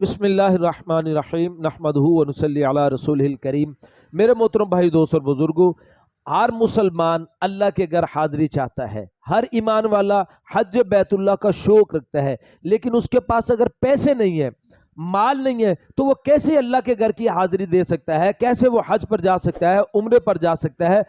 بسم اللہ الرحمن الرحیم نحمدہ و نصلی علی رسولہ الکریم۔ میرے محترم بھائی دوست اور بزرگوں، ہر مسلمان اللہ کے گھر حاضری چاہتا ہے، ہر ایمان والا حج بیت اللہ کا شوق رکھتا ہے، لیکن اس کے پاس اگر پیسے نہیں ہیں، مال نہیں ہے، تو وہ کیسے اللہ کے گھر کی حاضری دے سکتا ہے؟ کیسے وہ حج پر جا سکتا ہے، عمرے پر جا سکتا ہے؟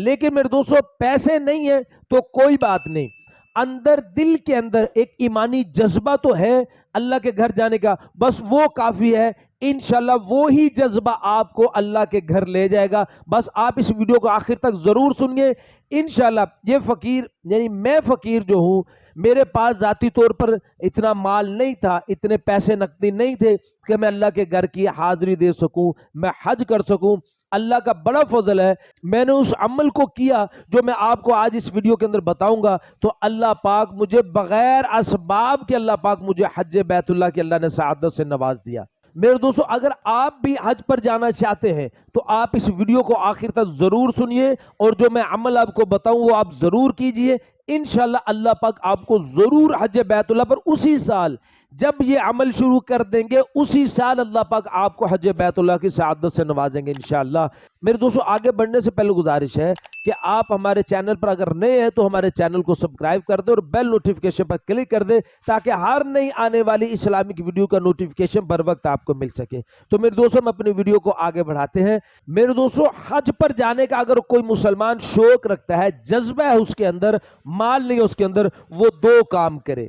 لیکن میرے دوستو، پیسے نہیں ہیں تو کوئی بات نہیں، اندر دل کے اندر ایک ایمانی جذبہ تو ہے اللہ کے گھر جانے کا، بس وہ کافی ہے۔ انشاءاللہ وہی جذبہ آپ کو اللہ کے گھر لے جائے گا۔ بس آپ اس ویڈیو کو آخر تک ضرور سنیے۔ انشاءاللہ یہ فقیر یعنی میں فقیر جو ہوں، میرے پاس ذاتی طور پر اتنا مال نہیں تھا، اتنے پیسے نقدی نہیں تھے کہ میں اللہ کے گھر کی حاضری دے سکوں، میں حج کر سکوں۔ اللہ کا بڑا فضل ہے، میں نے اس عمل کو کیا جو میں آپ کو آج اس ویڈیو کے اندر بتاؤں گا، تو اللہ پاک مجھے بغیر اسباب کے اللہ پاک مجھے حج بیت اللہ کی اللہ نے سعادت سے نواز دیا۔ میرے دوستو، اگر آپ بھی حج پر جانا چاہتے ہیں تو آپ اس ویڈیو کو آخر تک ضرور سنیے، اور جو میں عمل آپ کو بتاؤں وہ آپ ضرور کیجئے۔ انشاءاللہ اللہ پاک آپ کو ضرور حج بیت اللہ پر اسی سال جب یہ عمل شروع کر دیں گے، اسی سال اللہ پاک آپ کو حج بیت اللہ کی سعادت سے نوازیں گے انشاءاللہ۔ میرے دوستو، آگے بڑھنے سے پہلے گزارش ہے کہ آپ ہمارے چینل پر اگر نئے ہیں تو ہمارے چینل کو سبسکرائب کر دیں اور بیل نوٹیفیکیشن پر کلک کر دیں، تاکہ ہر نئی آنے والی اسلامک ویڈیو کا نوٹیفیکیشن بر وقت آپ کو مل سکے۔ تو میرے دوستو، ہم اپنی ویڈیو کو آگے بڑھاتے ہیں۔ میرے دوستو، حج پر جانے کا اگر کوئی مسلمان شوق رکھتا ہے، جذبہ ہے اس کے اندر، مال نہیں ہے اس کے اندر، وہ دو کام کرے۔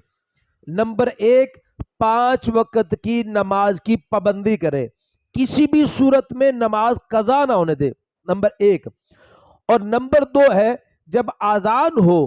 نمبر ایک، 5 وقت کی نماز کی پابندی کرے، کسی بھی صورت میں نماز قضا نہ ہونے دے، نمبر ایک۔ اور نمبر دو ہے، جب اذان ہو،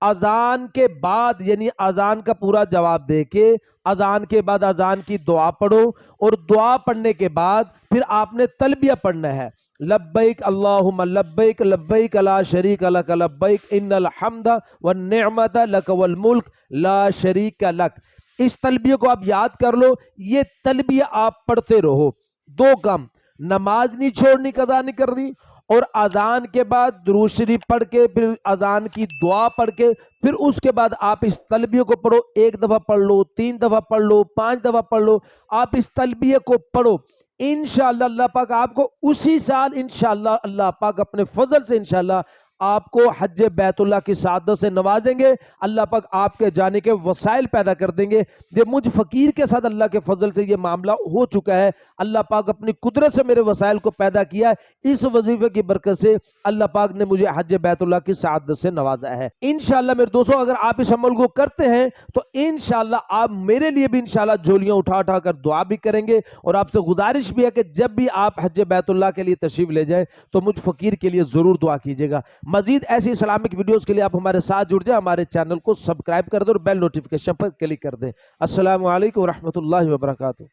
اذان کے بعد یعنی اذان کا پورا جواب دے کے اذان کے بعد اذان کی دعا پڑھو، اور دعا پڑھنے کے بعد پھر آپ نے تلبیہ پڑھنا ہے، لبیک اللہم لبیک لبیک لا شریک لک لبیک ان الحمد والنعمت لک والملک لا شریک لک۔ اس تلبیہ کو آپ یاد کر لو، یہ تلبیہ آپ پڑھتے رہو۔ دو کام، نماز نہیں چھوڑنی، قضا نہیں کرنی، اور اذان کے بعد درود شریف پڑھ کے پھر اذان کی دعا پڑھ کے پھر اس کے بعد آپ اس تلبیہ کو پڑھو۔ 1 دفعہ پڑھ لو، 3 دفعہ پڑھ لو، 5 دفعہ پڑھ لو، آپ اس تلبیہ کو پڑھو۔ انشاءاللہ اللہ پاک آپ کو اسی سال انشاءاللہ اللہ پاک اپنے فضل سے انشاءاللہ آپ کو حج بیت اللہ کی سعادت سے نوازیں گے۔ اللہ پاک آپ کے جانے کے وسائل پیدا کر دیں گے۔ یہ مجھ فقیر کے ساتھ اللہ کے فضل سے یہ معاملہ ہو چکا ہے۔ اللہ پاک اپنی قدرت سے میرے وسائل کو پیدا کیا ہے، اس وظیفے کی برکت سے اللہ پاک نے مجھے حج بیت اللہ کی سعادت سے نوازا ہے۔ انشاءاللہ میرے دوستو، اگر آپ اس عمل کو کرتے ہیں تو انشاءاللہ آپ میرے لیے بھی انشاءاللہ جھولیاں اٹھا اٹھا کر دعا بھی کریں گے، اور آپ سے گزارش بھی ہے کہ جب بھی آپ حج بیت اللہ کے لیے تشریف لے جائیں تو مجھ فقیر کے لیے ضرور دعا کیجیے گا۔ مزید ایسی اسلامک ویڈیوز کے لیے آپ ہمارے ساتھ جڑ جائیں، ہمارے چینل کو سبسکرائب کر دیں اور بیل نوٹیفیکیشن پر کلک کر دیں۔ السلام علیکم ورحمۃ اللہ وبرکاتہ۔